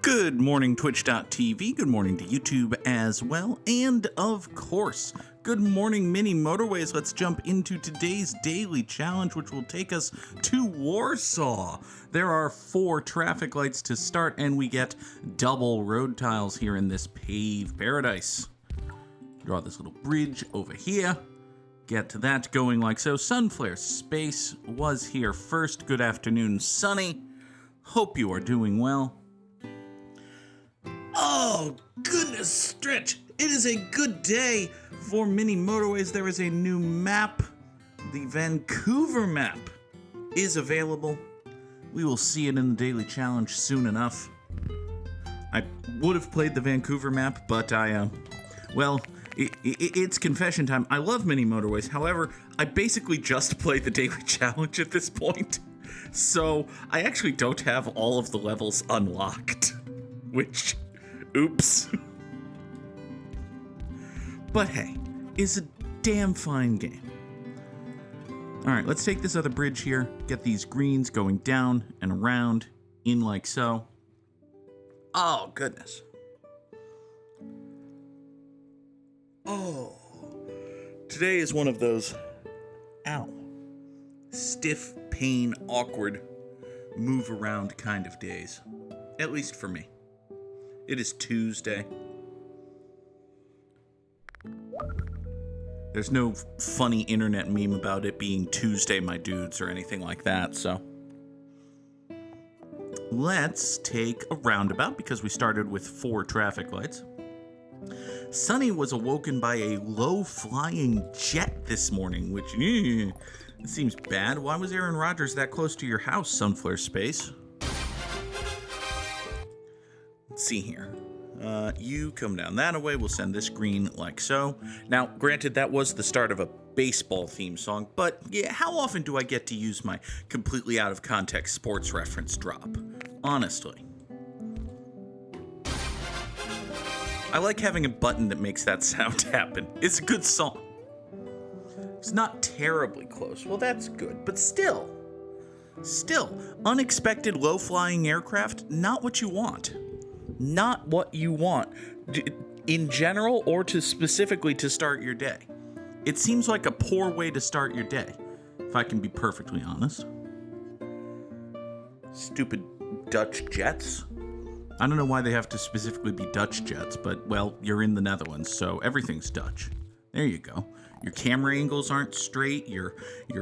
Good morning, Twitch.tv. Good morning to YouTube as well. And of course, good morning, Mini Motorways. Let's jump into today's daily challenge, which will take us to Warsaw. There are 4 traffic lights to start, and we get double road tiles here in this paved paradise. Draw this little bridge over here. Get to that going like so. Sunflare Space was here first. Good afternoon, Sunny. Hope you are doing well. Oh, goodness stretch. It is a good day for Mini Motorways. There is a new map. The Vancouver map is available. We will see it in the daily challenge soon enough. I would have played the Vancouver map, but it's confession time. I love Mini Motorways. However, I basically just play the daily challenge at this point. So I actually don't have all of the levels unlocked, which... oops. But hey, it's a damn fine game. Alright, let's take this other bridge here, get these greens going down and around, in like so. Oh, goodness. Oh. Today is one of those, stiff, pain, awkward, move around kind of days. At least for me. It is Tuesday. There's no funny internet meme about it being Tuesday, my dudes, or anything like that, so. Let's take a roundabout because we started with 4 traffic lights. Sunny was awoken by a low-flying jet this morning, which it seems bad. Why was Aaron Rodgers that close to your house, Sunflare Space? Let's see here. You come down that way. We'll send this green like so. Now, granted, that was the start of a baseball theme song, but yeah, how often do I get to use my completely out of context sports reference drop? Honestly. I like having a button that makes that sound happen. It's a good song. It's not terribly close. Well, that's good, but still, unexpected low-flying aircraft, not what you want. Not what you want in general or to specifically to start your day. It seems like a poor way to start your day, if I can be perfectly honest. Stupid Dutch jets. I don't know why they have to specifically be Dutch jets, but, well, you're in the Netherlands, so everything's Dutch. There you go. Your camera angles aren't straight. Your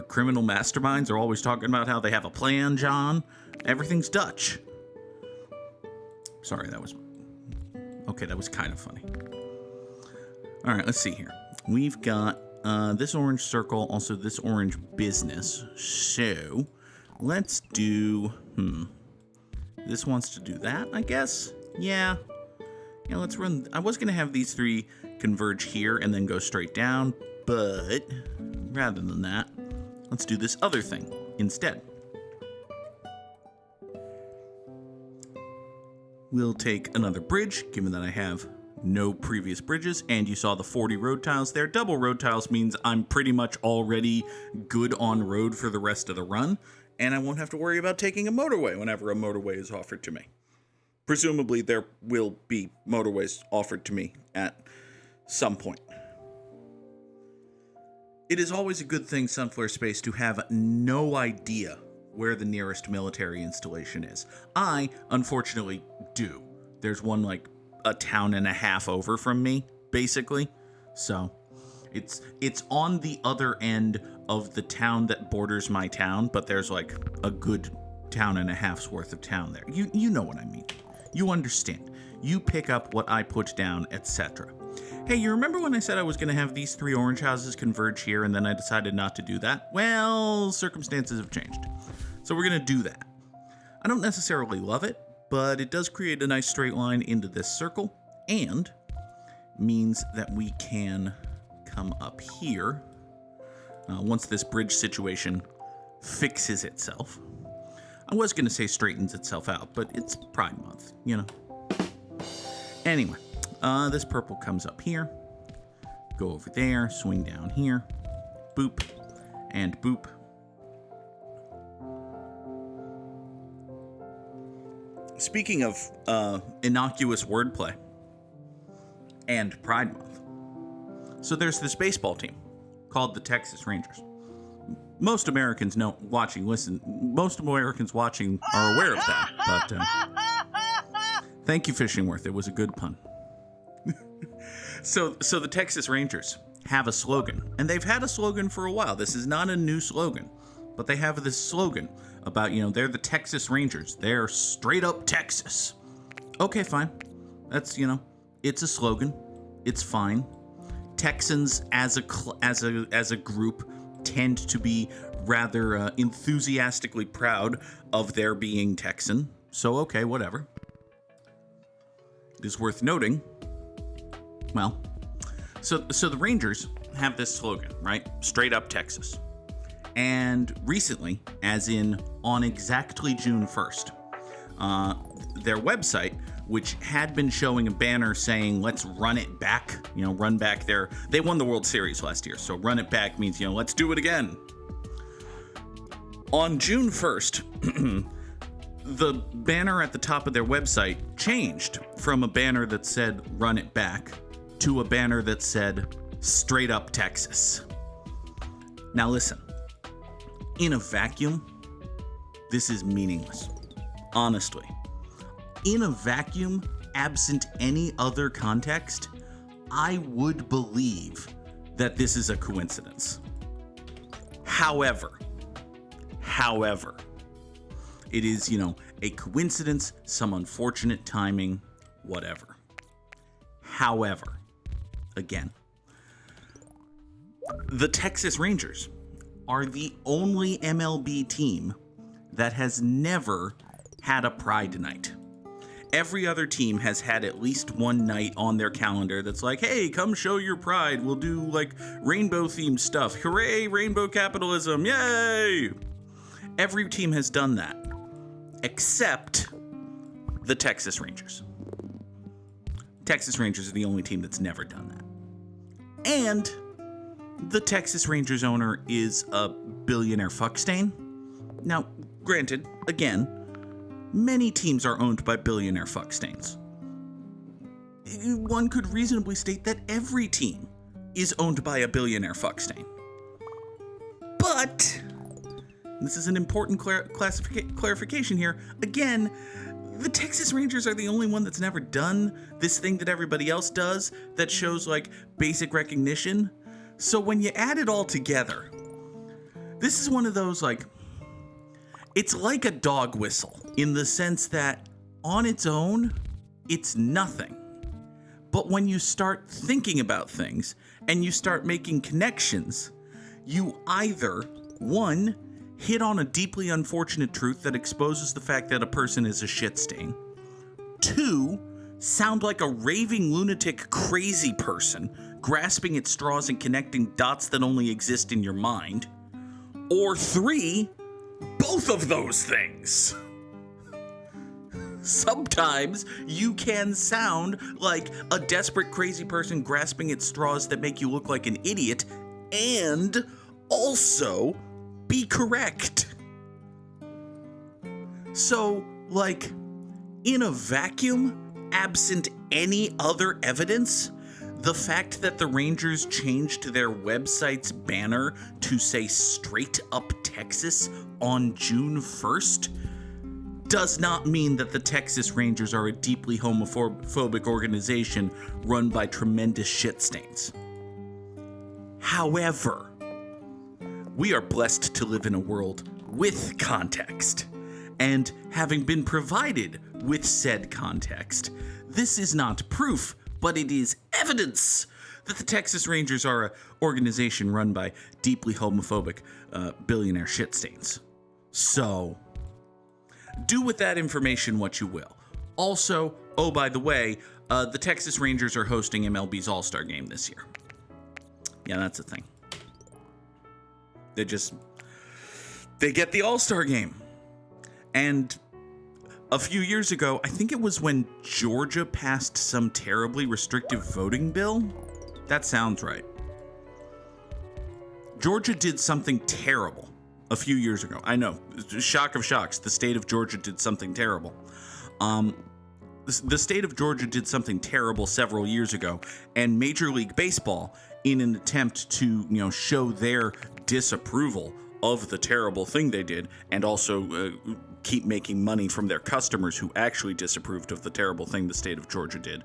criminal masterminds are always talking about how they have a plan, John. Everything's Dutch. Sorry, that was kind of funny. All right, let's see here. We've got this orange circle, also this orange business. So let's do, this wants to do that, I guess? Yeah, let's run. I was going to have these 3 converge here and then go straight down, but rather than that, let's do this other thing instead. We'll take another bridge, given that I have no previous bridges, and you saw the 40 road tiles there. Double road tiles means I'm pretty much already good on road for the rest of the run, and I won't have to worry about taking a motorway whenever a motorway is offered to me. Presumably, there will be motorways offered to me at some point. It is always a good thing, Sunflare Space, to have no idea where the nearest military installation is. I, unfortunately, do. There's one like a town and a half over from me, basically. So it's on the other end of the town that borders my town, but there's like a good town and a half's worth of town there. You know what I mean. You understand. You pick up what I put down, etc. Hey, you remember when I said I was going to have these 3 orange houses converge here and then I decided not to do that? Well, circumstances have changed. So we're going to do that. I don't necessarily love it, but it does create a nice straight line into this circle and means that we can come up here once this bridge situation fixes itself. I was going to say straightens itself out, but it's Pride Month, you know. Anyway, this purple comes up here, go over there, swing down here, boop, and boop. speaking of innocuous wordplay and Pride Month, so there's this baseball team called the Texas Rangers. Most Americans most Americans watching are aware of that, but thank you, Fishingworth. It was a good pun. So the Texas Rangers have a slogan, and they've had a slogan for a while. This is not a new slogan, but they have this slogan about, they're the Texas Rangers. They're straight up Texas. Okay, fine. That's, it's a slogan. It's fine. Texans as a group tend to be rather enthusiastically proud of their being Texan. So, okay, whatever. It is worth noting, well, so the Rangers have this slogan, right? Straight up Texas. And recently, as in on exactly June 1st, their website, which had been showing a banner saying, let's run it back, run back their... They won the World Series last year, so run it back means, let's do it again. On June 1st, the banner at the top of their website changed from a banner that said, run it back, to a banner that said, straight up Texas. Now listen, in a vacuum, this is meaningless. Honestly. In a vacuum, absent any other context, I would believe that this is a coincidence. However, it is, a coincidence, some unfortunate timing, whatever. However, again, the Texas Rangers are the only MLB team that has never had a Pride night. Every other team has had at least one night on their calendar that's like, hey, come show your pride. We'll do rainbow-themed stuff. Hooray, rainbow capitalism. Yay! Every team has done that, except the Texas Rangers. Texas Rangers are the only team that's never done that. And the Texas Rangers owner is a billionaire fuckstain. Now, granted, again, many teams are owned by billionaire fuckstains. One could reasonably state that every team is owned by a billionaire fuckstain. But, this is an important clarification here, again, the Texas Rangers are the only one that's never done this thing that everybody else does that shows, basic recognition. So when you add it all together, this is one of those, it's like a dog whistle in the sense that on its own, it's nothing. But when you start thinking about things and you start making connections, you either, one, hit on a deeply unfortunate truth that exposes the fact that a person is a shit stain. Two, sound like a raving lunatic crazy person grasping at straws and connecting dots that only exist in your mind. Or three, both of those things. Sometimes you can sound like a desperate crazy person grasping at straws that make you look like an idiot and also be correct. So, in a vacuum, absent any other evidence, the fact that the Rangers changed their website's banner to say straight up Texas on June 1st does not mean that the Texas Rangers are a deeply homophobic organization run by tremendous shit stains. However, we are blessed to live in a world with context, and having been provided with said context, this is not proof, but it is evidence that the Texas Rangers are an organization run by deeply homophobic billionaire shit stains. So, do with that information what you will. Also, oh, by the way, the Texas Rangers are hosting MLB's All-Star Game this year. Yeah, that's a thing. They get the All-Star Game. And a few years ago, I think it was when Georgia passed some terribly restrictive voting bill. That sounds right. Georgia did something terrible a few years ago. I know, shock of shocks, the state of Georgia did something terrible. The state of Georgia did something terrible several years ago, and Major League Baseball, in an attempt to, show their disapproval of the terrible thing they did, and also keep making money from their customers who actually disapproved of the terrible thing the state of Georgia did,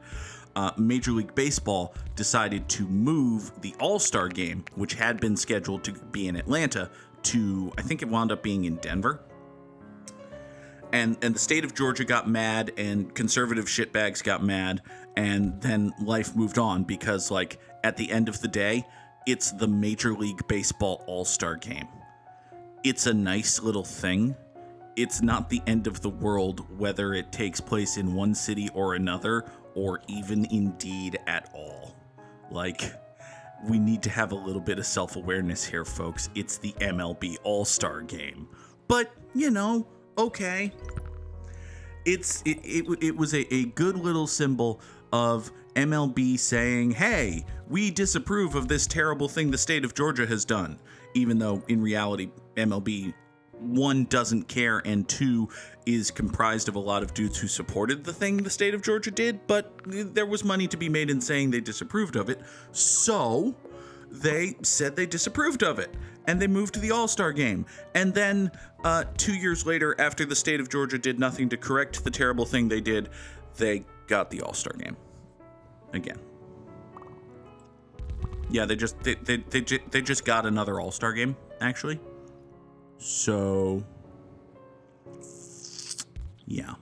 Major League Baseball decided to move the All-Star game, which had been scheduled to be in Atlanta, to, I think it wound up being in Denver. And the state of Georgia got mad, and conservative shitbags got mad, and then life moved on because, at the end of the day, it's the Major League Baseball All-Star Game. It's a nice little thing. It's not the end of the world whether it takes place in one city or another, or even indeed at all. We need to have a little bit of self-awareness here, folks. It's the MLB All-Star Game. But, okay. It was a good little symbol of MLB saying, hey, we disapprove of this terrible thing the state of Georgia has done. Even though, in reality, MLB, 1, doesn't care, and 2, is comprised of a lot of dudes who supported the thing the state of Georgia did, but there was money to be made in saying they disapproved of it, so they said they disapproved of it, and they moved to the All-Star Game. And then 2 years later, after the state of Georgia did nothing to correct the terrible thing they did, they got the All-Star Game again. Yeah, they just got another All-Star Game, actually. So, yeah.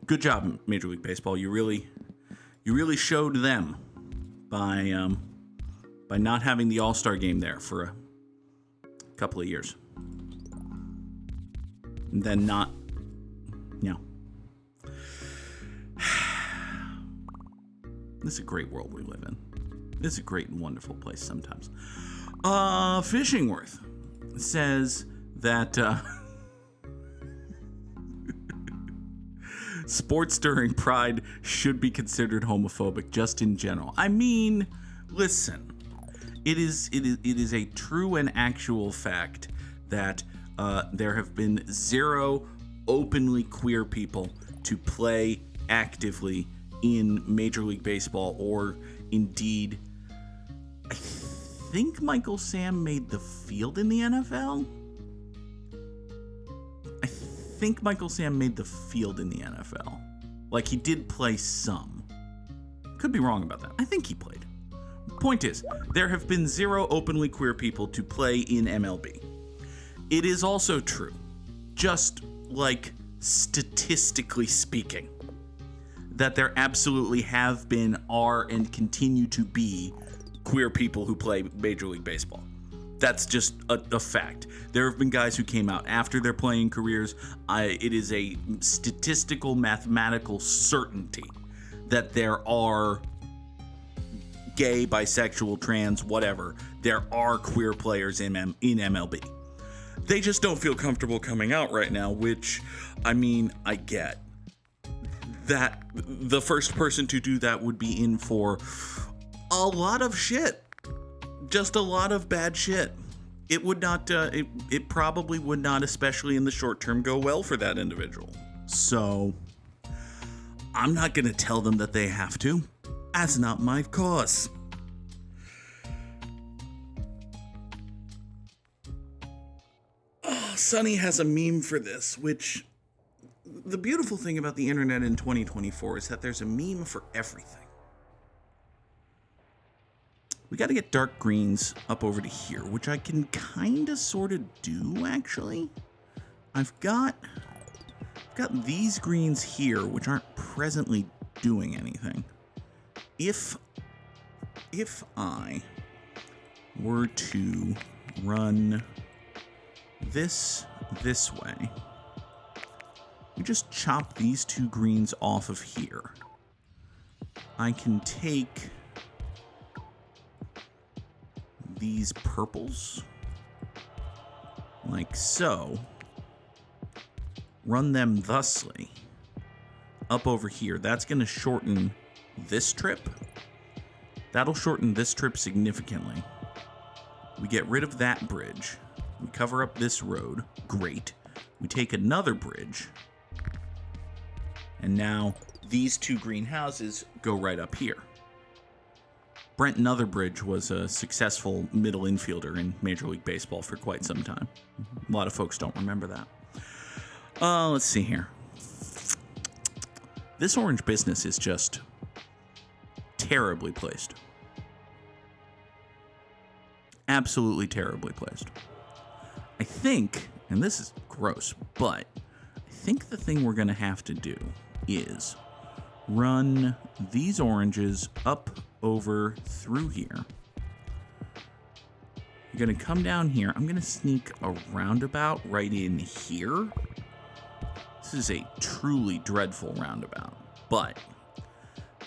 Good job, Major League Baseball. You really showed them by not having the All-Star Game there for a couple of years. And then not, This is a great world we live in. This is a great and wonderful place sometimes. Fishingworth says that sports during Pride should be considered homophobic just in general. I mean, listen, it is a true and actual fact that there have been 0 openly queer people to play actively in Major League Baseball, or indeed, I think Michael Sam made the field in the NFL. I think Michael Sam made the field in the NFL. He did play some. Could be wrong about that. I think he played. Point is, there have been 0 openly queer people to play in MLB. It is also true, just statistically speaking, that there absolutely have been, are, and continue to be queer people who play Major League Baseball. That's just a fact. There have been guys who came out after their playing careers. It is a statistical, mathematical certainty that there are gay, bisexual, trans, whatever. There are queer players in MLB. They just don't feel comfortable coming out right now, which, I get. That the first person to do that would be in for a lot of shit. Just a lot of bad shit. It would not, it probably would not, especially in the short term, go well for that individual. So, I'm not going to tell them that they have to. That's not my cause. Oh, Sonny has a meme for this, which... The beautiful thing about the internet in 2024 is that there's a meme for everything. We got to get dark greens up over to here, which I can kind of sort of do, actually. I've got these greens here, which aren't presently doing anything. If I were to run this way, we just chop these 2 greens off of here. I can take these purples, like so, run them thusly up over here. That's going to shorten this trip. That'll shorten this trip significantly. We get rid of that bridge. We cover up this road. Great. We take another bridge. And now these two green houses go right up here. Brent Notherbridge was a successful middle infielder in Major League Baseball for quite some time. A lot of folks don't remember that. Let's see here. This orange business is just terribly placed. Absolutely terribly placed. I think, and this is gross, but I think the thing we're going to have to do is run these oranges up over through here. You're going to come down here. I'm going to sneak a roundabout right in here. This is a truly dreadful roundabout, but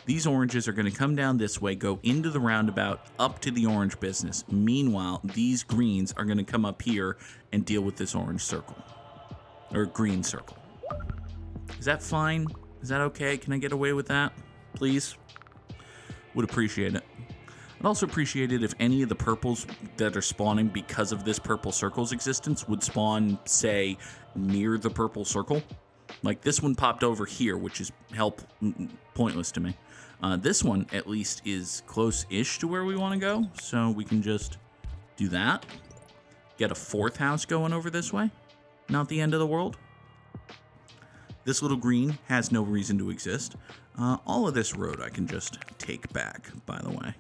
these oranges are going to come down this way, go into the roundabout, up to the orange business. Meanwhile, these greens are going to come up here and deal with this orange circle, or green circle. Is that fine? Is that okay? Can I get away with that, please? Would appreciate it. I'd also appreciate it if any of the purples that are spawning because of this purple circle's existence would spawn, say, near the purple circle. Like this one popped over here, which is pointless to me. This one, at least, is close-ish to where we want to go, so we can just do that. Get a fourth house going over this way. Not the end of the world. This little green has no reason to exist. All of this road I can just take back, by the way.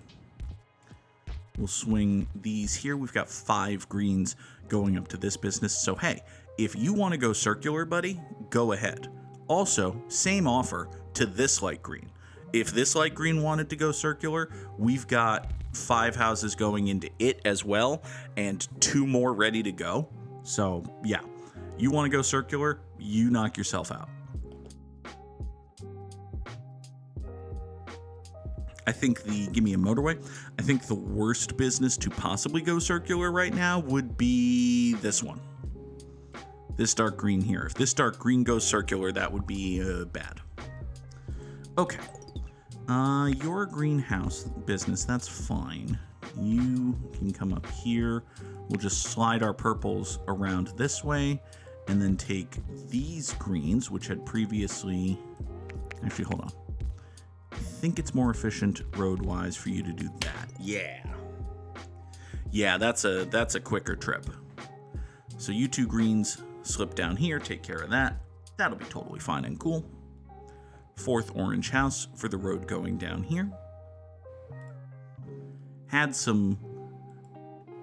We'll swing these here. We've got 5 greens going up to this business. So, hey, if you want to go circular, buddy, go ahead. Also, same offer to this light green. If this light green wanted to go circular, we've got 5 houses going into it as well and 2 more ready to go. So, yeah, you want to go circular, you knock yourself out. I think give me a motorway. I think the worst business to possibly go circular right now would be this one. This dark green here. If this dark green goes circular, that would be bad. Okay. Your greenhouse business, that's fine. You can come up here. We'll just slide our purples around this way and then take these greens, which had previously... Actually, hold on. I think it's more efficient road-wise for you to do that. Yeah, that's a quicker trip. So you 2 greens slip down here, take care of that. That'll be totally fine and cool. 4th orange house for the road going down here. Had some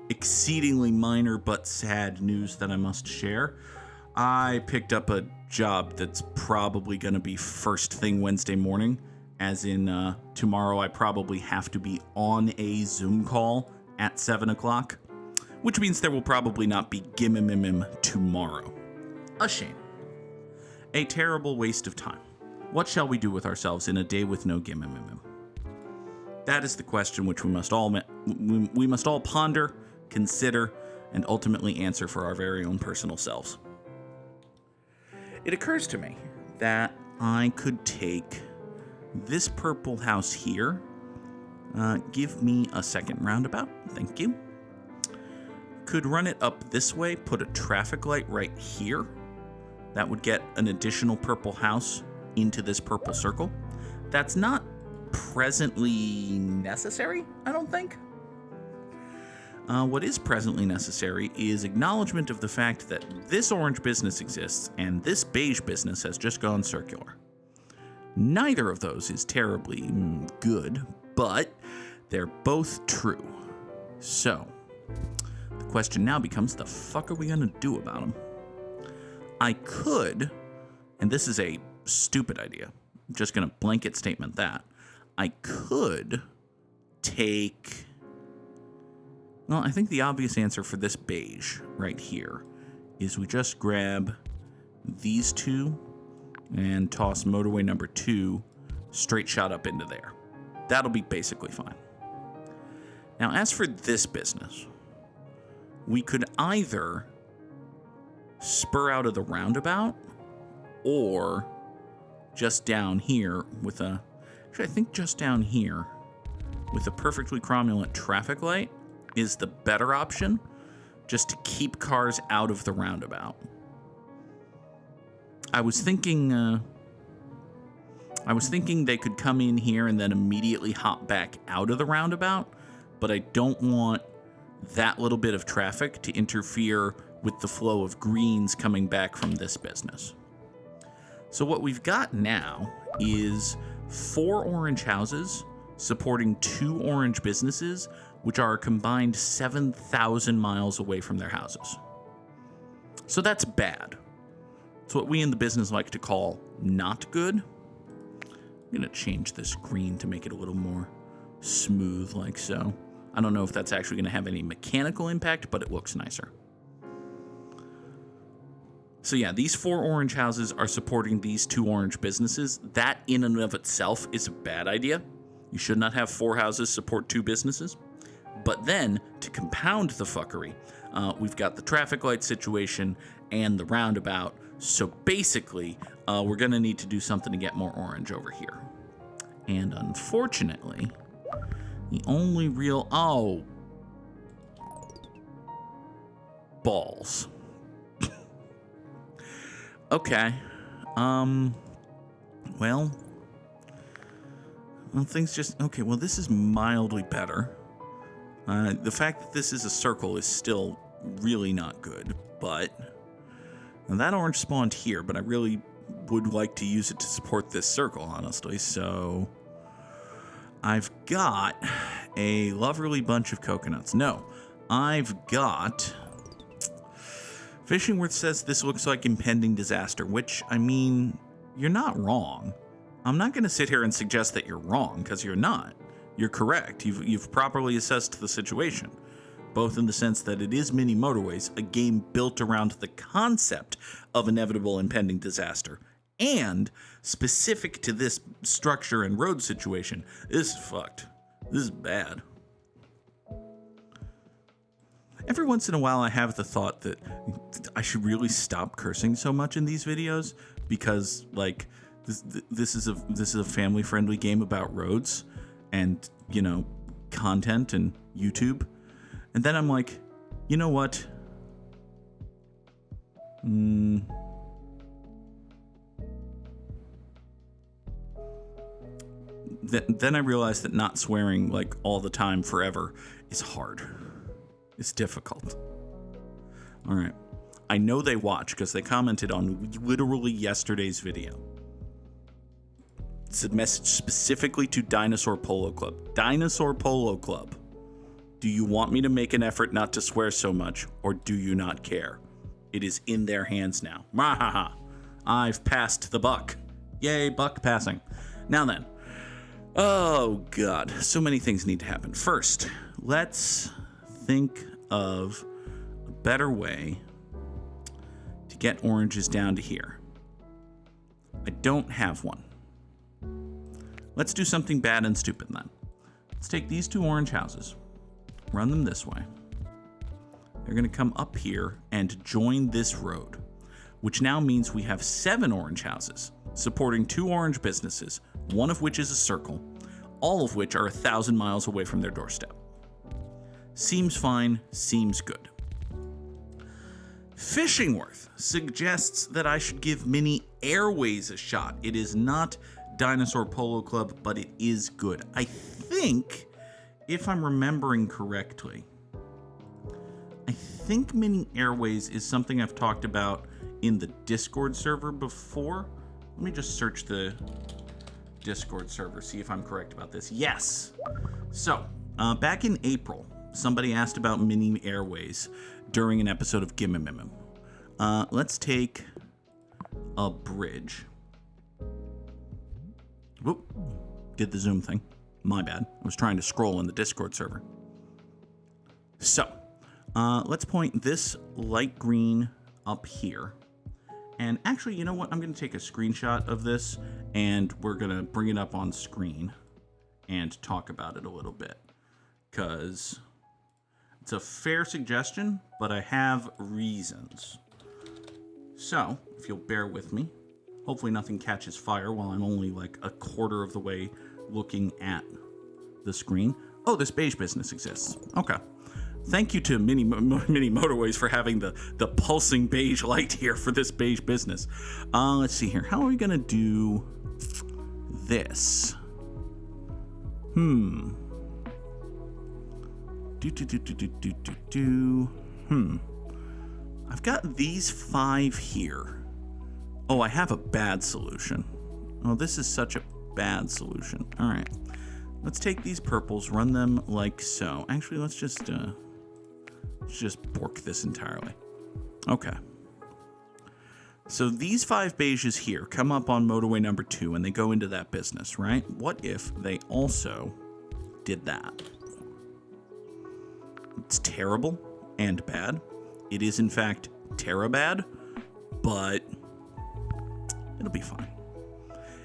exceedingly minor but sad news that I must share. I picked up a job that's probably going to be first thing Wednesday morning. As in, tomorrow I probably have to be on a Zoom call at 7 o'clock, which means there will probably not be Gimmimimim tomorrow. A shame. A terrible waste of time. What shall we do with ourselves in a day with no Gimmimimim? That is the question which we must all ponder, consider, and ultimately answer for our very own personal selves. It occurs to me that I could take this purple house here. Give me a second roundabout. Thank you. Could run it up this way, put a traffic light right here. That would get an additional purple house into this purple circle. That's not presently necessary, I don't think. What is presently necessary is acknowledgement of the fact that this orange business exists and this beige business has just gone circular. Neither of those is terribly good, but they're both true. So, the question now becomes, the fuck are we gonna do about them? I could, and this is a stupid idea, I'm just gonna blanket statement that, I could take... Well, I think the obvious answer for this beige right here is we just grab these 2 and toss motorway number 2 straight shot up into there. That'll be basically fine. Now, as for this business, we could either spur out of the roundabout or just down here with a... Actually, I think just down here with a perfectly cromulent traffic light is the better option, just to keep cars out of the roundabout. I was thinking I was thinking they could come in here and then immediately hop back out of the roundabout, but I don't want that little bit of traffic to interfere with the flow of greens coming back from this business. So what we've got now is 4 orange houses supporting 2 orange businesses, which are a combined 7,000 miles away from their houses. So that's bad. It's what we in the business like to call not good. I'm going to change this green to make it a little more smooth like so. I don't know if that's actually going to have any mechanical impact, but it looks nicer. So yeah, these 4 orange houses are supporting these 2 orange businesses. That in and of itself is a bad idea. You should not have 4 houses support 2 businesses. But then, to compound the fuckery, we've got the traffic light situation and the roundabout. So basically, we're going to need to do something to get more orange over here. And unfortunately, the only real... Oh. Balls. Okay. Well, things just... Okay, well, this is mildly better. The fact that this is a circle is still really not good, but... And that orange spawned here, but I really would like to use it to support this circle, honestly, so... I've got a lovely bunch of coconuts. No, I've got... Fishingworth says this looks like impending disaster, which, I mean, you're not wrong. I'm not going to sit here and suggest that you're wrong, because you're not. You're correct. You've properly assessed the situation, both in the sense that it is Mini Motorways, a game built around the concept of inevitable impending disaster, and specific to this structure and road situation. This is fucked. This is bad. Every once in a while, I have the thought that I should really stop cursing so much in these videos because, like, this is a family-friendly game about roads and, you know, content and YouTube. And then I'm like, you know what? Then I realized that not swearing, like, all the time forever is hard. It's difficult. All right. I know they watch because they commented on literally yesterday's video. It's a message specifically to Dinosaur Polo Club. Dinosaur Polo Club. Do you want me to make an effort not to swear so much, or do you not care? It is in their hands now. Mahaha. I've passed the buck. Yay, buck passing. Now then. Oh, God. So many things need to happen. First, let's think of a better way to get oranges down to here. I don't have one. Let's do something bad and stupid then. Let's take these 2 orange houses, run them this way. They're going to come up here and join this road, which now means we have 7 orange houses supporting 2 orange businesses, one of which is a circle, all of which are 1,000 miles away from their doorstep. Seems fine, seems good. Fishingworth suggests that I should give Mini Airways a shot. It is not Dinosaur Polo Club, but it is good. I think, if I'm remembering correctly, I think Mini Airways is something I've talked about in the Discord server before. Let me just search the Discord server, see if I'm correct about this. Yes! So, back in April, somebody asked about Mini Airways during an episode of Gimmimimim. Let's take a bridge. Whoop. Did the zoom thing. My bad. I was trying to scroll in the Discord server. So, let's point this light green up here. And actually, you know what? I'm going to take a screenshot of this, and we're going to bring it up on screen and talk about it a little bit. Because it's a fair suggestion, but I have reasons. So, if you'll bear with me, hopefully nothing catches fire while I'm only like a quarter of the way looking at the screen. Oh, this beige business exists. Okay. Thank you to Mini Motorways for having the pulsing beige light here for this beige business. Let's see here. How are we going to do this. I've got these 5 here. Oh, I have a bad solution. Oh, this is such a bad solution. All right. Let's take these purples, run them like so. Actually, let's just bork this entirely. Okay. So these 5 beiges here come up on motorway number 2 and they go into that business, right? What if they also did that? It's terrible and bad. It is, in fact, terabad, but it'll be fine.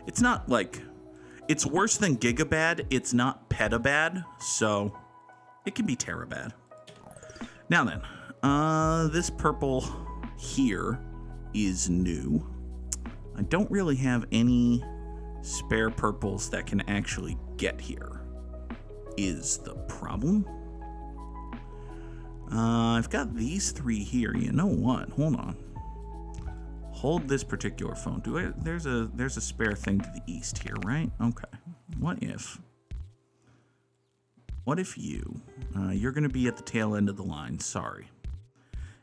It's not like... It's worse than gigabad. It's not petabad, so it can be terabad. Now then, this purple here is new. I don't really have any spare purples that can actually get here, is the problem. I've got these 3 here. You know what? Hold on. Hold this particular phone. There's a spare thing to the east here, right? Okay. What if you're going to be at the tail end of the line. Sorry.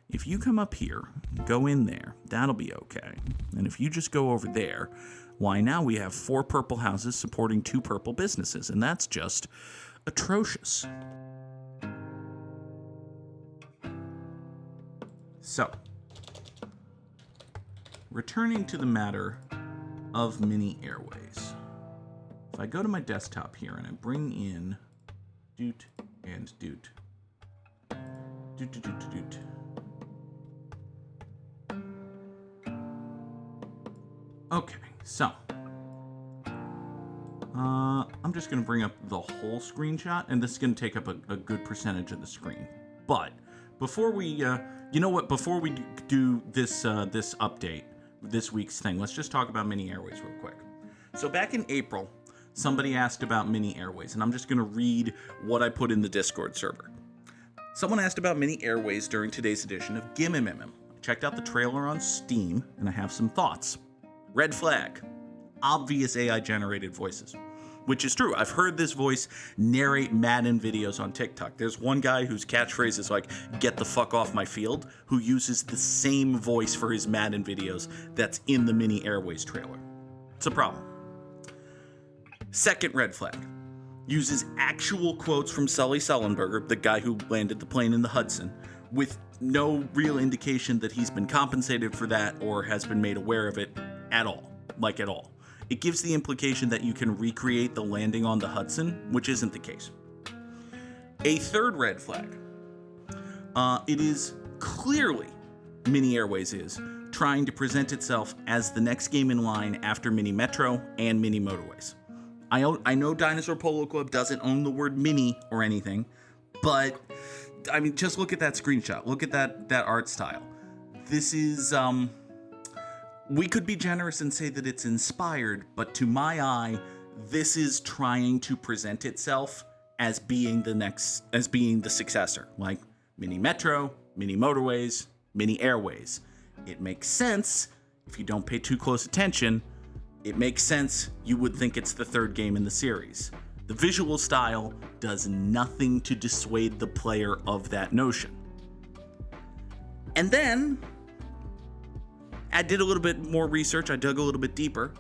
If you come up here, go in there, that'll be okay. And if you just go over there, why, now we have 4 purple houses supporting 2 purple businesses, and that's just atrocious. So, returning to the matter of Mini Airways. If I go to my desktop here and I bring in doot and doot. Doot, doot, doot, doot, doot. Okay, so I'm just going to bring up the whole screenshot, and this is going to take up a good percentage of the screen. But before we, before we do this this update, this week's thing, let's just talk about Mini Airways real quick. So back in April, somebody asked about Mini Airways, and I'm just going to read what I put in the Discord server. Someone asked about Mini Airways during today's edition of Gimmimimmim. I checked out the trailer on Steam, and I have some thoughts. Red flag. Obvious AI-generated voices. Which is true. I've heard this voice narrate Madden videos on TikTok. There's one guy whose catchphrase is like, "Get the fuck off my field," who uses the same voice for his Madden videos that's in the Mini Airways trailer. It's a problem. Second red flag. Uses actual quotes from Sully Sullenberger, the guy who landed the plane in the Hudson, with no real indication that he's been compensated for that or has been made aware of it at all. Like, at all. It gives the implication that you can recreate the landing on the Hudson, which isn't the case. A third red flag. It is clearly, Mini Airways is, trying to present itself as the next game in line after Mini Metro and Mini Motorways. I know Dinosaur Polo Club doesn't own the word mini or anything, but, I mean, just look at that screenshot. Look at that art style. This is, we could be generous and say that it's inspired, but to my eye, this is trying to present itself as being the successor, like Mini Metro, Mini Motorways, Mini Airways. It makes sense if you don't pay too close attention. It makes sense you would think it's the third game in the series. The visual style does nothing to dissuade the player of that notion. And then I did a little bit more research. I dug a little bit deeper.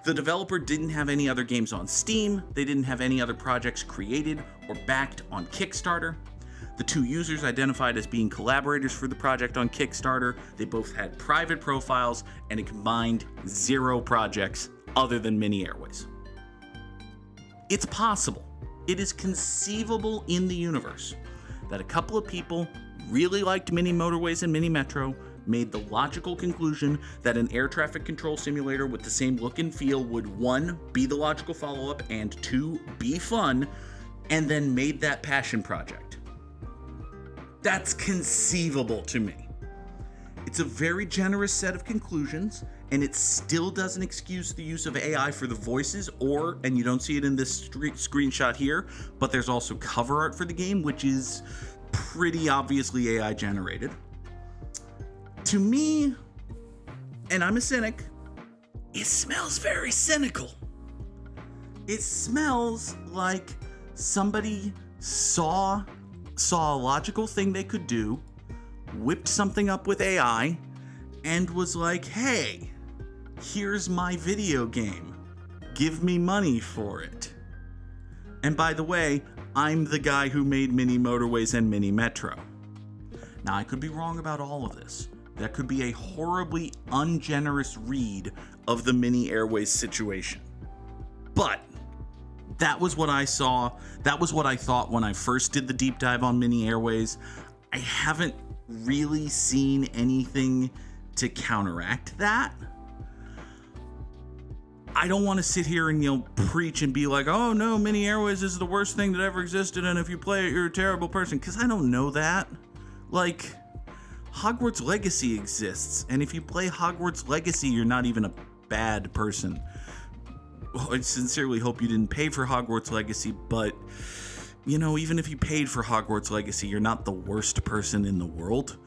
The developer didn't have any other games on Steam. They didn't have any other projects created or backed on Kickstarter. The 2 users identified as being collaborators for the project on Kickstarter. They both had private profiles and a combined 0 projects other than Mini Airways. It's possible. It is conceivable in the universe that a couple of people really liked Mini Motorways and Mini Metro, made the logical conclusion that an air traffic control simulator with the same look and feel would 1, be the logical follow-up, and 2, be fun, and then made that passion project. That's conceivable to me. It's a very generous set of conclusions, and it still doesn't excuse the use of AI for the voices, and you don't see it in this screenshot here, but there's also cover art for the game, which is pretty obviously AI generated. To me, and I'm a cynic, it smells very cynical. It smells like somebody saw a logical thing they could do, whipped something up with AI, and was like, hey, here's my video game. Give me money for it. And by the way, I'm the guy who made Mini Motorways and Mini Metro. Now, I could be wrong about all of this. That could be a horribly ungenerous read of the Mini Airways situation. But that was what I saw. That was what I thought when I first did the deep dive on Mini Airways. I haven't really seen anything to counteract that. I don't want to sit here and, preach and be like, oh no, Mini Airways is the worst thing that ever existed, and if you play it, you're a terrible person, because I don't know that. Like, Hogwarts Legacy exists, and if you play Hogwarts Legacy, you're not even a bad person. Well, I sincerely hope you didn't pay for Hogwarts Legacy, but, even if you paid for Hogwarts Legacy, you're not the worst person in the world.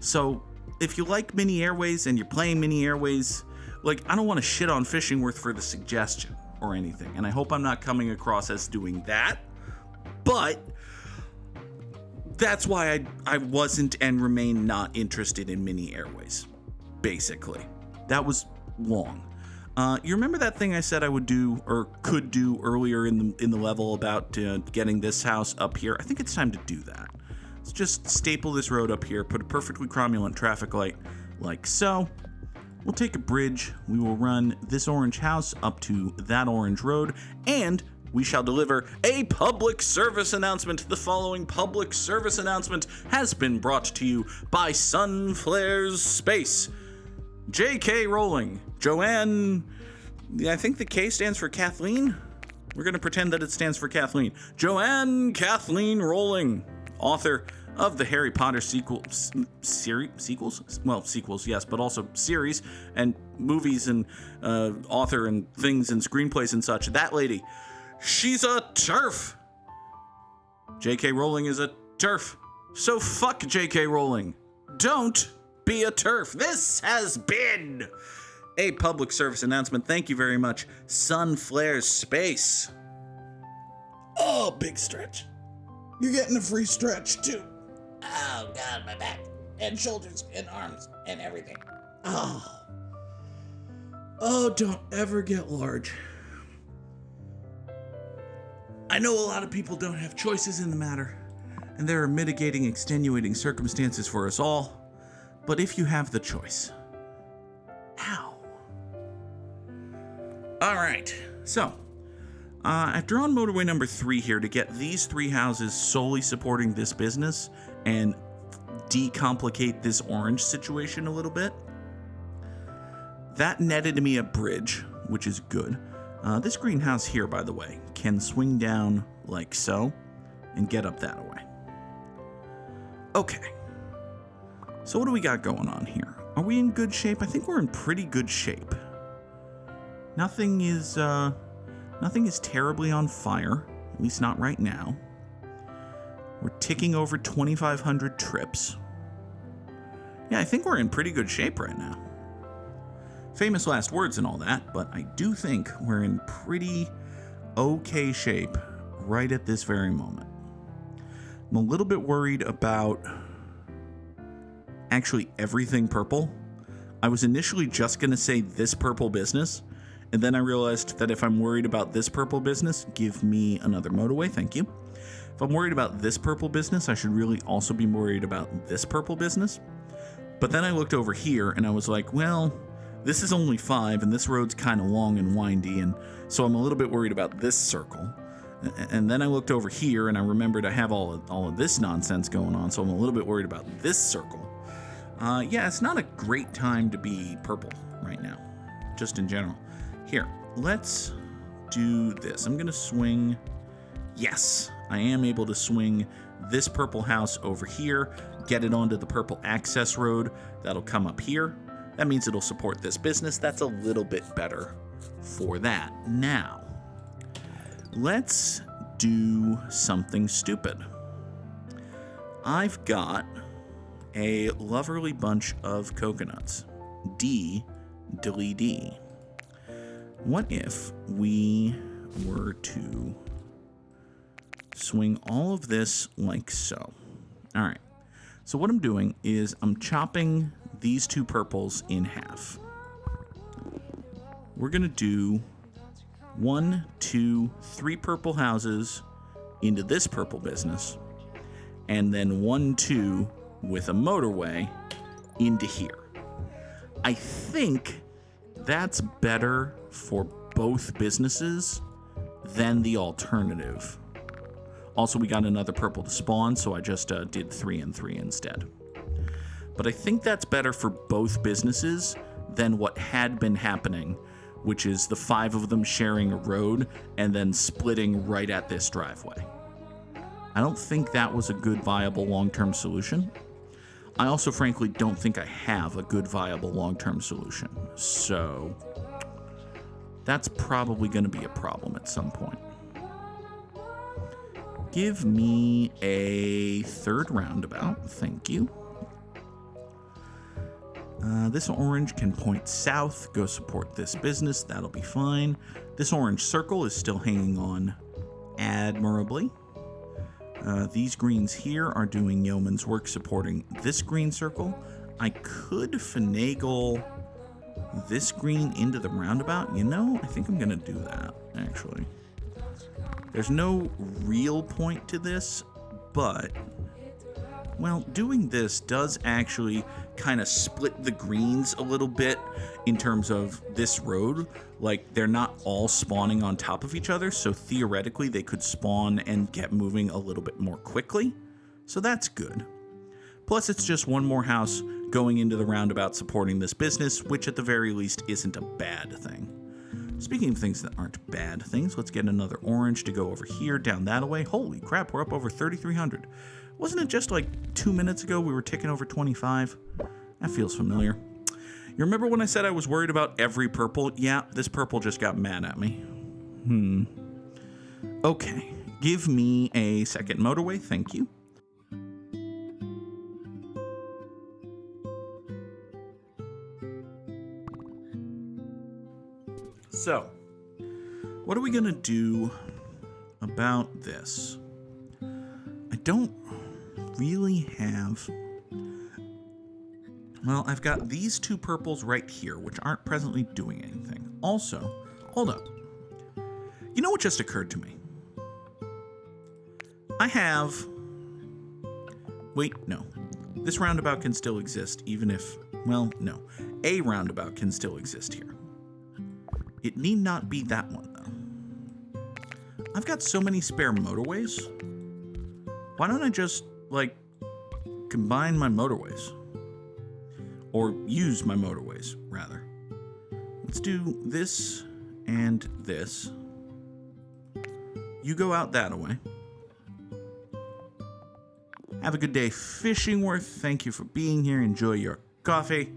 So, if you like Mini Airways and you're playing Mini Airways, I don't want to shit on Fishingworth for the suggestion or anything, and I hope I'm not coming across as doing that, but that's why I wasn't and remain not interested in Mini Airways, basically. That was long. You remember that thing I said I would do or could do earlier in the level about getting this house up here? I think it's time to do that. Let's just staple this road up here, put a perfectly cromulent traffic light like so. We'll take a bridge, we will run this orange house up to that orange road, and we shall deliver a public service announcement. The following public service announcement has been brought to you by Sunflare's Space. J.K. Rowling, Joanne, I think the K stands for Kathleen. We're going to pretend that it stands for Kathleen. Joanne Kathleen Rowling, author of the Harry Potter sequels? Well, sequels, yes, but also series and movies and author and things and screenplays and such. That lady, she's a TERF. J.K. Rowling is a TERF. So fuck J.K. Rowling. Don't be a TERF. This has been a public service announcement. Thank you very much, Sunflare's Space. Oh, big stretch. You're getting a free stretch, too. Oh, God, my back and shoulders and arms and everything. Oh, don't ever get large. I know a lot of people don't have choices in the matter, and there are mitigating, extenuating circumstances for us all, but if you have the choice, ow. All right, so I've drawn motorway number 3 here to get these 3 houses solely supporting this business and decomplicate this orange situation a little bit. That netted me a bridge, which is good. This greenhouse here, by the way, can swing down like so and get up that way. Okay. So what do we got going on here? Are we in good shape? I think we're in pretty good shape. Nothing is terribly on fire, at least not right now. We're ticking over 2,500 trips. Yeah, I think we're in pretty good shape right now. Famous last words and all that, but I do think we're in pretty okay shape right at this very moment. I'm a little bit worried about actually everything purple. I was initially just going to say this purple business, and then I realized that if I'm worried about this purple business, give me another motorway, thank you. If I'm worried about this purple business, I should really also be worried about this purple business. But then I looked over here and I was like, well, this is only 5 and this road's kind of long and windy, and so I'm a little bit worried about this circle. And then I looked over here and I remembered I have all of this nonsense going on, so I'm a little bit worried about this circle. Yeah, it's not a great time to be purple right now, just in general. Here, let's do this. I'm gonna swing, yes, I am able to swing this purple house over here, get it onto the purple access road. That'll come up here. That means it'll support this business. That's a little bit better for that. Now, let's do something stupid. I've got a lovely bunch of coconuts. D. What if we were to swing all of this like so. All right. So what I'm doing is I'm chopping these two purples in half. We're going to do 1, 2, 3 purple houses into this purple business, and then 1, 2 with a motorway into here. I think that's better for both businesses than the alternative. Also, we got another purple to spawn, so I just did 3 and 3 instead. But I think that's better for both businesses than what had been happening, which is the 5 of them sharing a road and then splitting right at this driveway. I don't think that was a good, viable long-term solution. I also, frankly, don't think I have a good, viable long-term solution. So that's probably going to be a problem at some point. Give me a third roundabout. Thank you. This orange can point south, go support this business. That'll be fine. This orange circle is still hanging on admirably. These greens here are doing yeoman's work supporting this green circle. I could finagle this green into the roundabout. You know, I think I'm going to do that, actually. There's no real point to this, but, well, doing this does actually kind of split the greens a little bit in terms of this road. Like, they're not all spawning on top of each other, so theoretically they could spawn and get moving a little bit more quickly. So that's good. Plus, it's just one more house going into the roundabout supporting this business, which at the very least isn't a bad thing. Speaking of things that aren't bad things, let's get another orange to go over here, down that way. Holy crap, we're up over 3,300. Wasn't it just like 2 minutes ago we were ticking over 25? That feels familiar. You remember when I said I was worried about every purple? Yeah, this purple just got mad at me. Okay, give me a second motorway, thank you. So, what are we going to do about this? I don't really have... Well, I've got these two purples right here, which aren't presently doing anything. Also, hold up. You know what just occurred to me? I have... Wait, no. This roundabout can still exist, even if... Well, no. A roundabout can still exist here. It need not be that one, though. I've got so many spare motorways. Why don't I just, like, combine my motorways? Or use my motorways, rather. Let's do this and this. You go out that way. Have a good day, Fishingworth. Thank you for being here. Enjoy your coffee.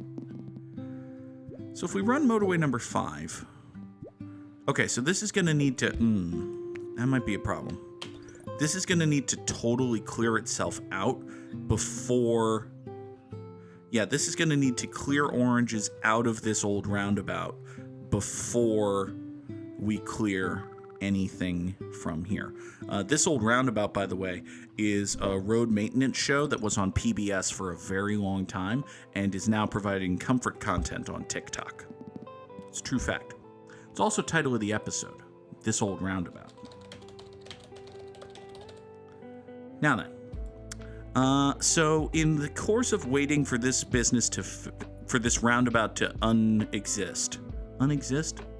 So if we run motorway number 5... Okay, so this is going to need to... that might be a problem. This is going to need to totally clear itself out before... Yeah, this is going to need to clear oranges out of this old roundabout before we clear anything from here. This old roundabout, by the way, is a road maintenance show that was on PBS for a very long time and is now providing comfort content on TikTok. It's a true fact. It's also title of the episode, This Old Roundabout. Now then, so in the course of waiting for this business to, for this roundabout to unexist?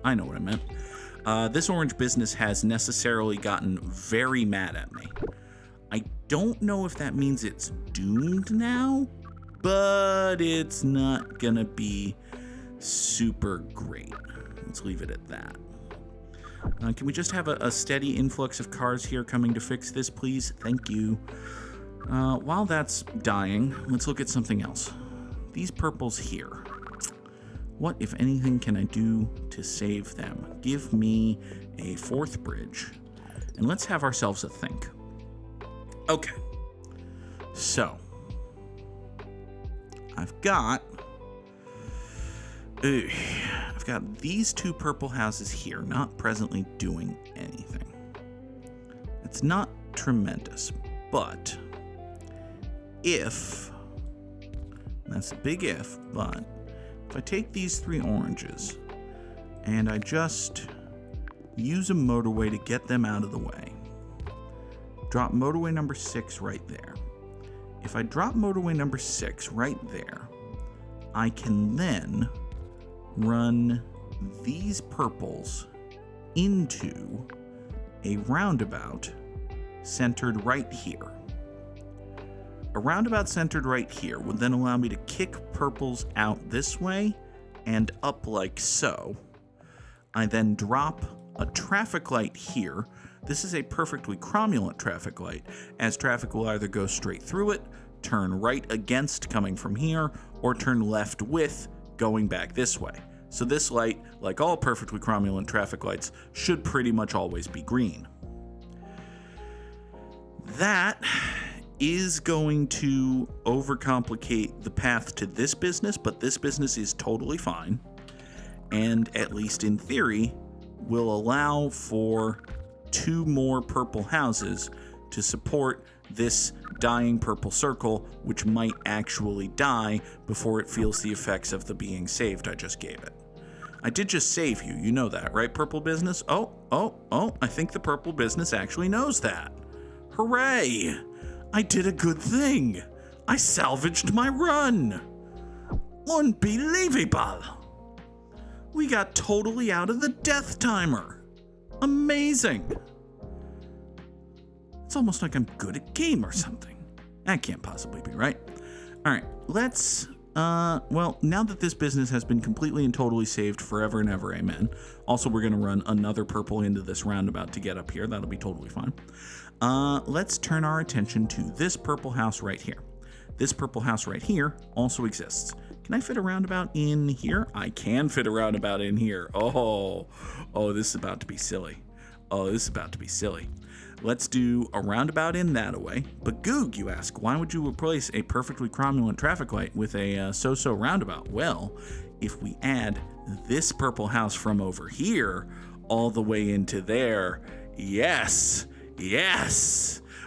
I know what I meant. This orange business has necessarily gotten very mad at me. I don't know if that means it's doomed now, but it's not gonna be super great. Let's leave it at that. Can we just have a steady influx of cars here coming to fix this, please? Thank you. While that's dying, let's look at something else. These purples here. What, if anything, can I do to save them? Give me a 4th bridge. And let's have ourselves a think. Okay. So. I've got I've got these two purple houses here, not presently doing anything. It's not tremendous, but if, that's a big if, but if I take these 3 oranges and I just use a motorway to get them out of the way, drop motorway number 6 right there. If I drop motorway number 6 right there, I can then run these purples into a roundabout centered right here. A roundabout centered right here would then allow me to kick purples out this way and up like so. I then drop a traffic light here. This is a perfectly cromulent traffic light, as traffic will either go straight through it, turn right against coming from here, or turn left with going back this way. So this light, like all perfectly cromulent traffic lights, should pretty much always be green. That is going to overcomplicate the path to this business, but this business is totally fine, and at least in theory will allow for 2 more purple houses to support this dying purple circle, which might actually die before it feels the effects of the being saved I just gave it. I did just save you, you know that, right, purple business? Oh, I think the purple business actually knows that. Hooray! I did a good thing. I salvaged my run. Unbelievable. We got totally out of the death timer. Amazing. It's almost like I'm good at game or something. That can't possibly be right. All right, let's, well, now that this business has been completely and totally saved forever and ever, amen. Also, we're going to run another purple into this roundabout to get up here. That'll be totally fine. Let's turn our attention to this purple house right here. This purple house right here also exists. Can I fit a roundabout in here? I can fit a roundabout in here. Oh, this is about to be silly. Let's do a roundabout in that way. But Goog, you ask, why would you replace a perfectly cromulent traffic light with a so-so roundabout? Well, if we add this purple house from over here all the way into there, yes,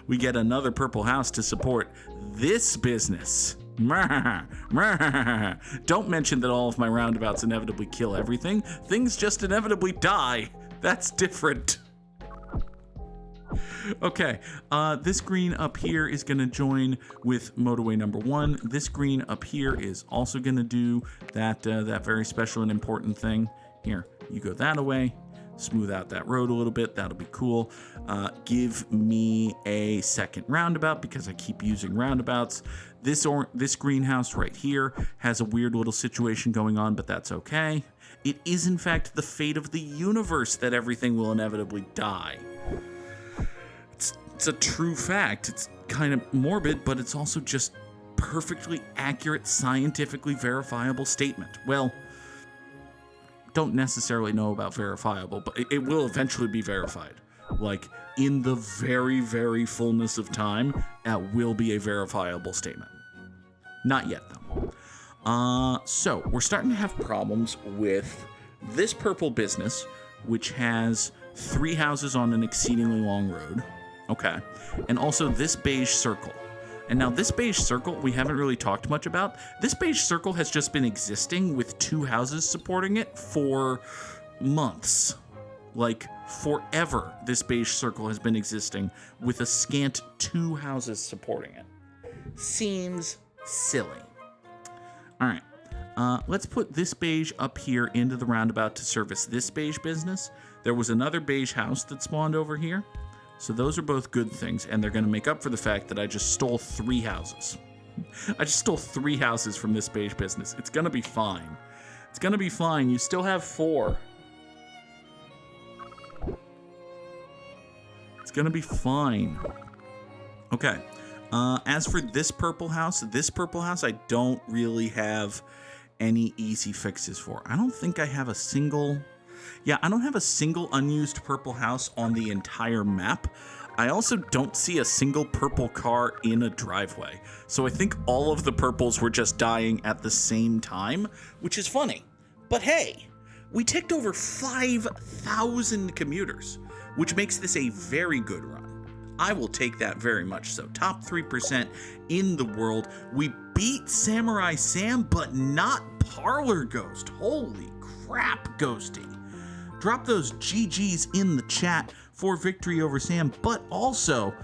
we get another purple house to support this business. Don't mention that all of my roundabouts inevitably kill everything. Things just inevitably die. That's different. Okay, this green up here is going to join with motorway number 1. This green up here is also going to do that very special and important thing. Here, you go that away. Smooth out that road a little bit. That'll be cool. Give me a second roundabout because I keep using roundabouts. This greenhouse right here has a weird little situation going on, but that's okay. It is, in fact, the fate of the universe that everything will inevitably die. It's a true fact. It's kind of morbid, but it's also just perfectly accurate, scientifically verifiable statement. Well, don't necessarily know about verifiable, but it will eventually be verified. Like, in the very, very fullness of time, that will be a verifiable statement. Not yet, though. So, we're starting to have problems with this purple business, which has 3 houses on an exceedingly long road. Okay. And also this beige circle. And now this beige circle, we haven't really talked much about. This beige circle has just been existing with 2 houses supporting it for months. Like, forever, this beige circle has been existing with a scant 2 houses supporting it. Seems silly. All right. Let's put this beige up here into the roundabout to service this beige business. There was another beige house that spawned over here. So those are both good things, and they're going to make up for the fact that I just stole 3 houses. I just stole 3 houses from this beige business. It's going to be fine. It's going to be fine. You still have 4. It's going to be fine. Okay. As for this purple house, I don't really have any easy fixes for. I don't think I have a single... Yeah, I don't have a single unused purple house on the entire map. I also don't see a single purple car in a driveway. So I think all of the purples were just dying at the same time, which is funny. But hey, we ticked over 5,000 commuters, which makes this a very good run. I will take that very much so. Top 3% in the world. We beat Samurai Sam, but not Parlor Ghost. Holy crap, Ghosty. Drop those GGs in the chat for victory over Sam, but also,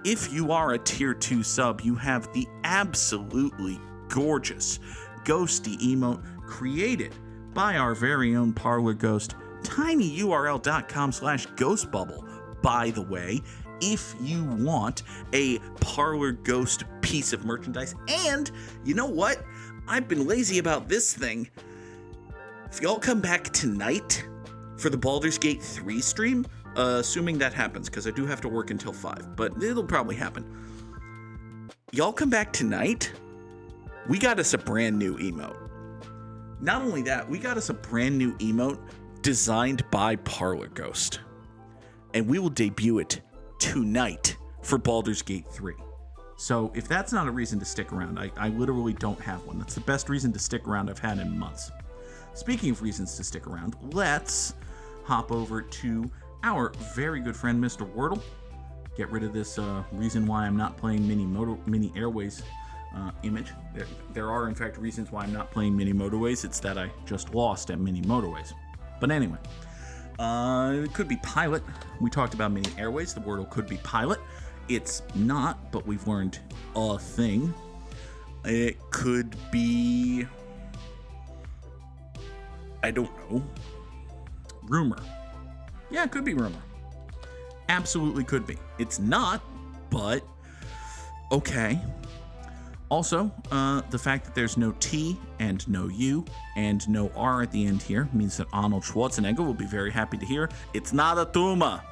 if you are a tier 2 sub, you have the absolutely gorgeous Ghosty emote created by our very own Parlor Ghost, tinyurl.com/ghostbubble, by the way, if you want a Parlor Ghost piece of merchandise. And you know what? I've been lazy about this thing. If y'all come back tonight for the Baldur's Gate 3 stream, assuming that happens, because I do have to work until 5, but it'll probably happen. Y'all come back tonight, we got us a brand new emote. Not only that, we got us a brand new emote designed by Parlor Ghost. And we will debut it tonight for Baldur's Gate 3. So if that's not a reason to stick around, I literally don't have one. That's the best reason to stick around I've had in months. Speaking of reasons to stick around, let's hop over to our very good friend, Mr. Wordle. Get rid of this reason why I'm not playing Mini Airways image. There are, in fact, reasons why I'm not playing Mini Motorways. It's that I just lost at Mini Motorways. But anyway, it could be Pilot. We talked about Mini Airways. The Wordle could be Pilot. It's not, but we've learned a thing. It could be, I don't know, Rumor. Yeah, it could be Rumor. Absolutely could be. It's not, but okay. Also, the fact that there's no T and no U and no R at the end here means that Arnold Schwarzenegger will be very happy to hear it's not a tumor.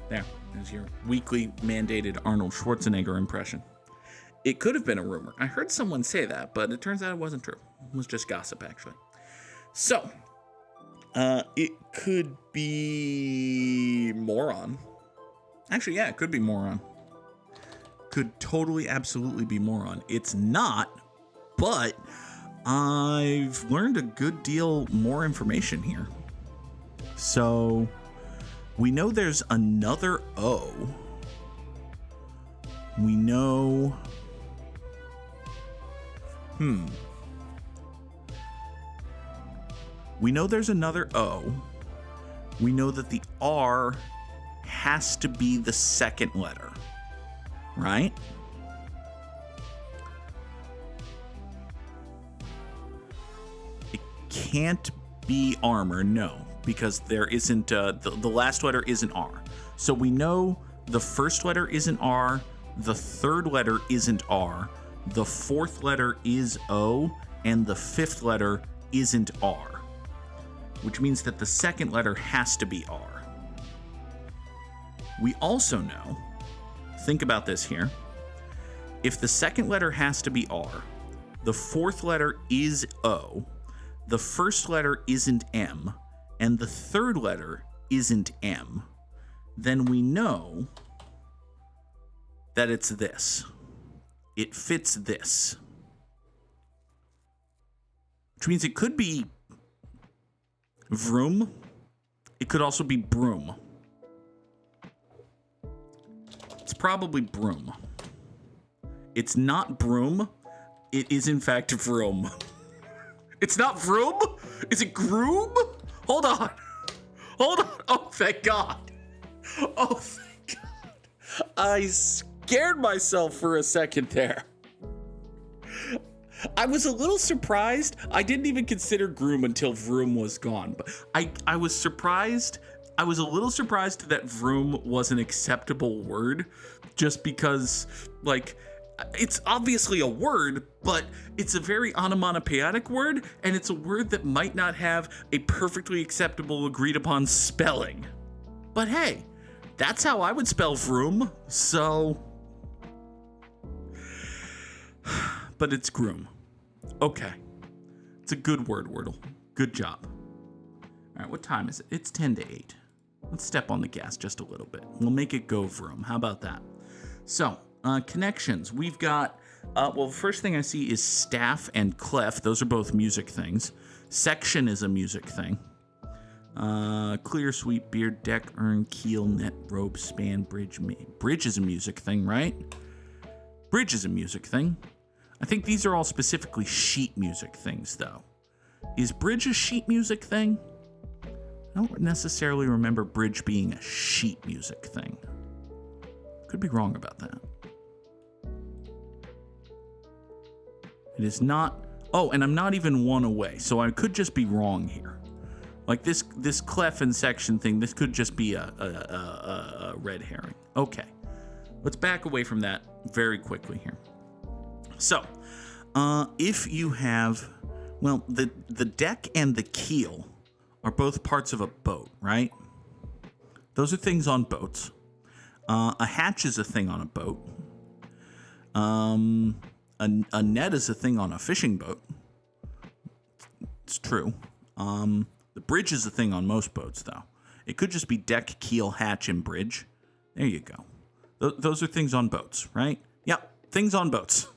There's your weekly mandated Arnold Schwarzenegger impression. It could have been a rumor. I heard someone say that, but it turns out it wasn't true. It was just gossip, actually. So, it could be Moron. Actually, yeah, it could be Moron. Could totally, absolutely be Moron. It's not, but I've learned a good deal more information here. So, we know there's another O. We know... We know there's another O. We know that the R has to be the second letter, right? It can't be armor, no, because there isn't, the last letter isn't R. So we know the first letter isn't R, the third letter isn't R, the fourth letter is O, and the fifth letter isn't R, which means that the second letter has to be R. We also know, think about this here, if the second letter has to be R, the fourth letter is O, the first letter isn't M, and the third letter isn't M, then we know that it's this. It fits this. Which means it could be vroom. It could also be broom. It's probably broom. It's not broom. It is in fact vroom. It's not vroom? Is it groom? Hold on. Hold on. Oh, thank God. Oh, thank God. I scared myself for a second there. I was a little surprised. I didn't even consider groom until vroom was gone. But I was surprised. I was a little surprised that vroom was an acceptable word just because, like, it's obviously a word, but it's a very onomatopoeic word, and it's a word that might not have a perfectly acceptable, agreed upon spelling. But hey, that's how I would spell vroom, so... But it's groom. Okay. It's a good word, Wordle. Good job. All right, what time is it? It's 10 to 8. Let's step on the gas just a little bit. We'll make it go vroom. How about that? So, connections. We've got, well, the first thing I see is Staff and Clef. Those are both music things. Section is a music thing. Clear, sweep, beard, deck, urn, keel, net, robe, span, bridge. Bridge is a music thing, right? Bridge is a music thing. I think these are all specifically sheet music things, though. Is bridge a sheet music thing? I don't necessarily remember bridge being a sheet music thing. Could be wrong about that. It is not. Oh, and I'm not even one away, so I could just be wrong here. Like this clef and section thing, this could just be a red herring. Okay, let's back away from that very quickly here. So, if you have, well, the deck and the keel are both parts of a boat, right? Those are things on boats. A hatch is a thing on a boat. A net is a thing on a fishing boat. It's true. The bridge is a thing on most boats, though. It could just be deck, keel, hatch, and bridge. There you go. Those are things on boats, right? Yep, things on boats.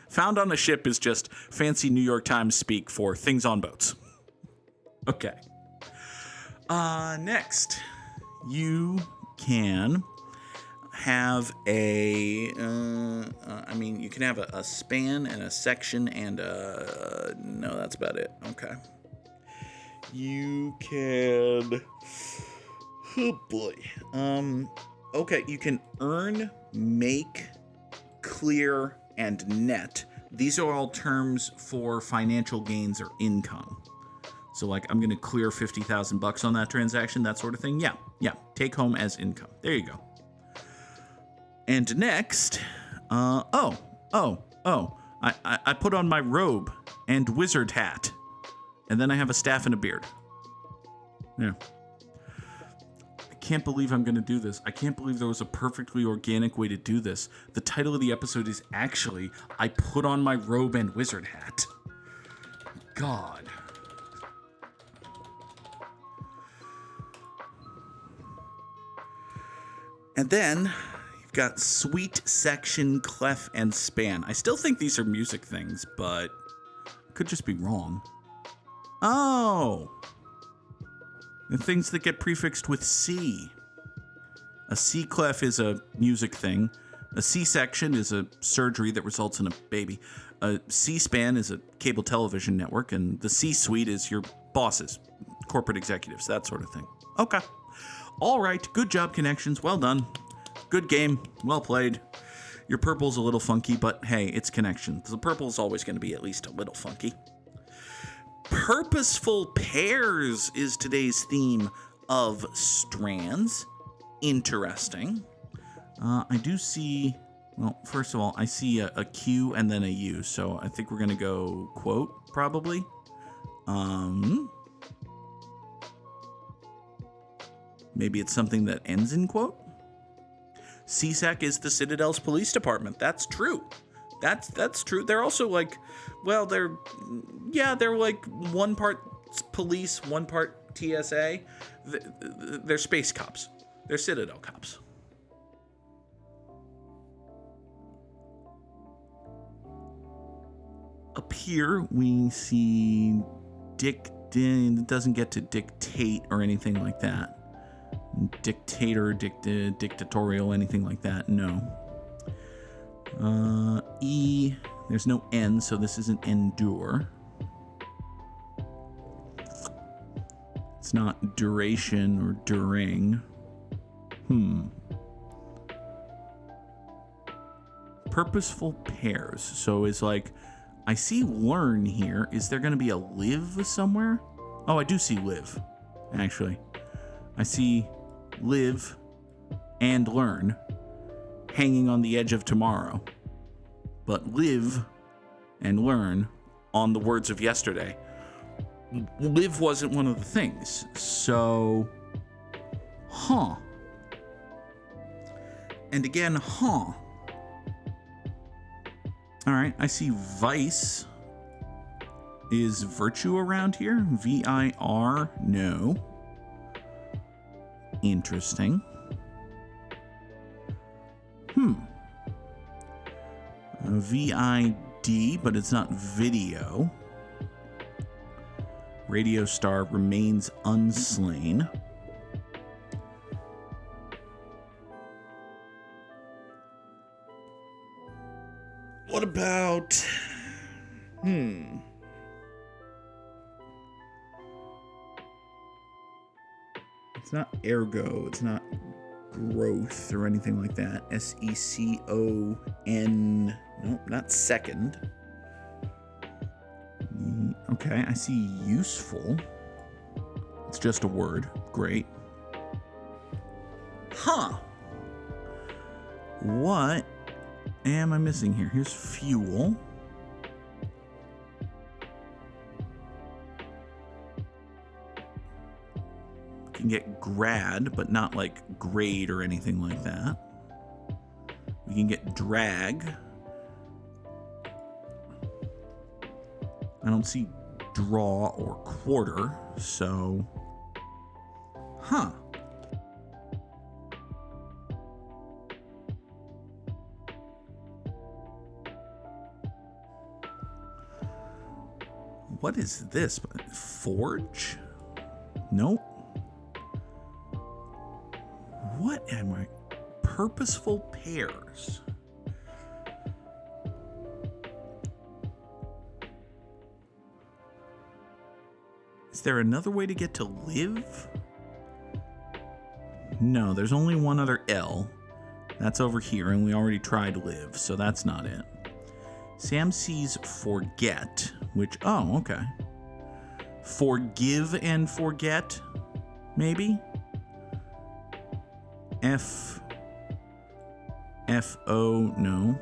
Found on a ship is just fancy New York Times speak for things on boats. Okay. Next, you can have you can have a span and a section and no, that's about it. Okay. You can, oh boy. Okay, you can earn, make, clear, and net. These are all terms for financial gains or income. So like, I'm going to clear $50,000 on that transaction, that sort of thing. Yeah. Take home as income. There you go. And next, I put on my robe and wizard hat. And then I have a staff and a beard. Yeah. I can't believe I'm going to do this. I can't believe there was a perfectly organic way to do this. The title of the episode is actually, I put on my robe and wizard hat. God. And then you've got sweet, section, clef, and span. I still think these are music things, but I could just be wrong. Oh! The things that get prefixed with C. A C clef is a music thing. A C-section is a surgery that results in a baby. A C-span is a cable television network, and the C-suite is your bosses, corporate executives, that sort of thing. Okay. All right. Good job, Connections. Well done. Good game. Well played. Your purple's a little funky, but hey, it's Connections. The purple's always going to be at least a little funky. Purposeful pairs is today's theme of strands. Interesting. I do see, well, first of all, I see a Q and then a U, so I think we're going to go quote, probably. Maybe it's something that ends in quote. CSAC is the Citadel's police department. That's true. That's true. They're also like, well, they're like one part police, one part TSA. They're space cops. They're Citadel cops. Up here, we see it doesn't get to dictate or anything like that. Dictator, dictatorial, anything like that, no. E, there's no N, so this isn't endure. It's not duration or during. Purposeful pairs, so it's like, I see learn here. Is there going to be a live somewhere? Oh, I do see live, actually. I see live and learn hanging on the edge of tomorrow. But live and learn on the words of yesterday. Live wasn't one of the things. So, And again, All right, I see vice is virtue around here. VIR, no. Interesting. VID, but it's not video. Radio star remains unslain. What about... It's not ergo. It's not growth or anything like that. S-E-C-O-N. Nope, not second. Okay, I see useful. It's just a word. Great. Huh. What am I missing here? Here's fuel. You can get grad, but not like grade or anything like that. We can get drag. I don't see draw or quarter, so... Huh. What is this? Forge? Nope. What am I? Purposeful pairs. Is there another way to get to live? No, there's only one other L. That's over here, and we already tried live, so that's not it. Sam sees forget, which, oh, okay. Forgive and forget, maybe? F-O, no.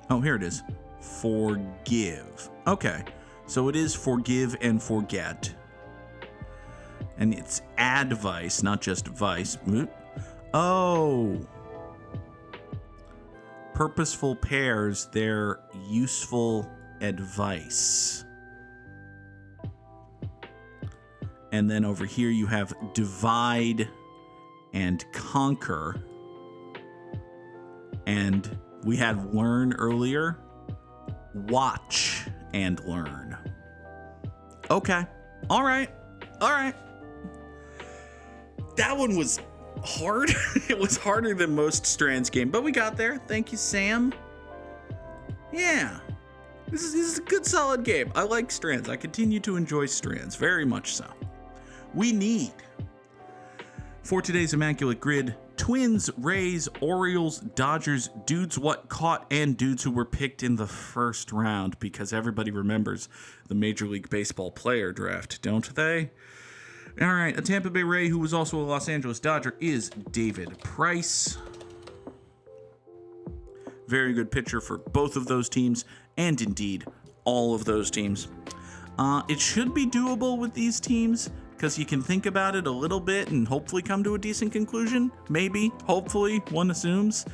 Oh, here it is. Forgive. Okay, so it is forgive and forget. And it's advice, not just vice. Oh. Purposeful pairs, they're useful advice. And then over here you have divide and conquer. And we had learn earlier. Watch and learn. Okay. All right. All right. That one was hard. It was harder than most Strands game, but we got there. Thank you, Sam. Yeah. This is a good, solid game. I like Strands. I continue to enjoy Strands, very much so. We need, for today's Immaculate Grid, Twins, Rays, Orioles, Dodgers, dudes what caught, and dudes who were picked in the first round, because everybody remembers the Major League Baseball player draft, don't they? All right, a Tampa Bay Ray who was also a Los Angeles Dodger is David Price. Very good pitcher for both of those teams, and indeed all of those teams. It should be doable with these teams, because you can think about it a little bit and hopefully come to a decent conclusion. Maybe, hopefully, one assumes.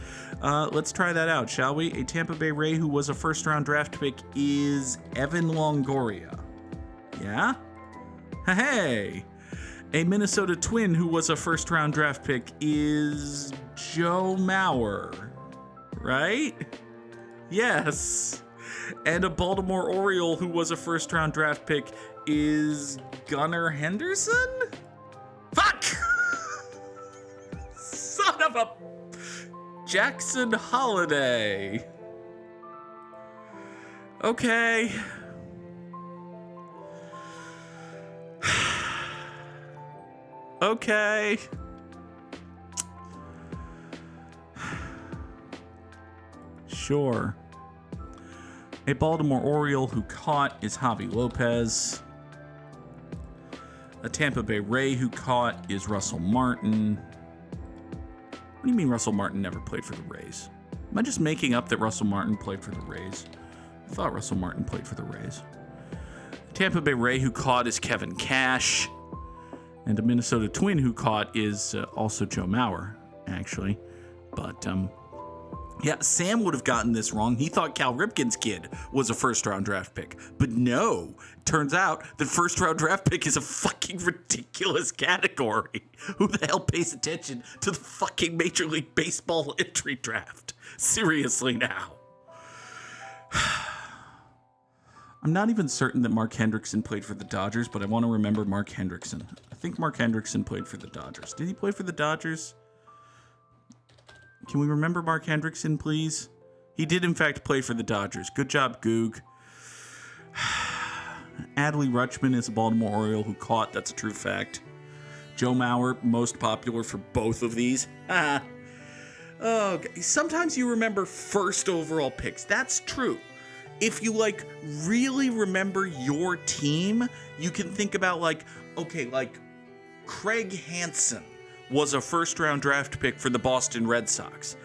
Let's try that out, shall we? A Tampa Bay Ray who was a first-round draft pick is Evan Longoria. Yeah? Hey! A Minnesota Twin who was a first-round draft pick is Joe Mauer. Right? Yes. And a Baltimore Oriole who was a first-round draft pick is Gunnar Henderson? Fuck! Son of a... Jackson Holiday. Okay. Okay. Sure. A Baltimore Oriole who caught is Javi Lopez. A Tampa Bay Ray who caught is Russell Martin. What do you mean Russell Martin never played for the Rays? Am I just making up that Russell Martin played for the Rays? I thought Russell Martin played for the Rays. A Tampa Bay Ray who caught is Kevin Cash. And a Minnesota Twin who caught is also Joe Mauer, actually. But, yeah, Sam would have gotten this wrong. He thought Cal Ripken's kid was a first-round draft pick. But no, turns out that first-round draft pick is a fucking ridiculous category. Who the hell pays attention to the fucking Major League Baseball entry draft? Seriously now. I'm not even certain that Mark Hendrickson played for the Dodgers, but I want to remember Mark Hendrickson. I think Mark Hendrickson played for the Dodgers. Did he play for the Dodgers? Can we remember Mark Hendrickson, please? He did, in fact, play for the Dodgers. Good job, Goog. Adley Rutschman is a Baltimore Oriole who caught. That's a true fact. Joe Mauer, most popular for both of these. Oh, sometimes you remember first overall picks. That's true. If you, like, really remember your team, you can think about, like, okay, like, Craig Hansen was a first-round draft pick for the Boston Red Sox.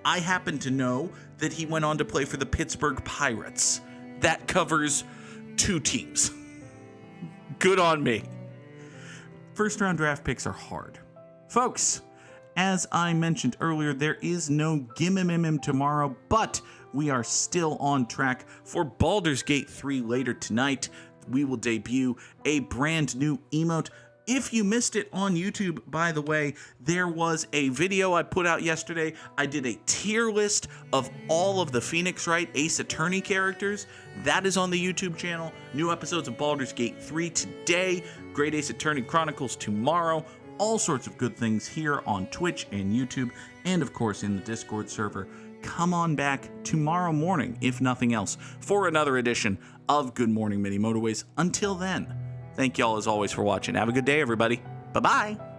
I happen to know that he went on to play for the Pittsburgh Pirates. That covers 2 teams. Good on me. First-round draft picks are hard. Folks, as I mentioned earlier, there is no Gimmimimim tomorrow, but we are still on track for Baldur's Gate 3 later tonight. We will debut a brand new emote. If you missed it on YouTube, by the way, there was a video I put out yesterday. I did a tier list of all of the Phoenix Wright Ace Attorney characters. That is on the YouTube channel. New episodes of Baldur's Gate 3 today. Great Ace Attorney Chronicles tomorrow. All sorts of good things here on Twitch and YouTube, and of course in the Discord server. Come on back tomorrow morning, if nothing else, for another edition of Good Morning Mini Motorways. Until then, thank y'all as always for watching. Have a good day, everybody. Bye-bye.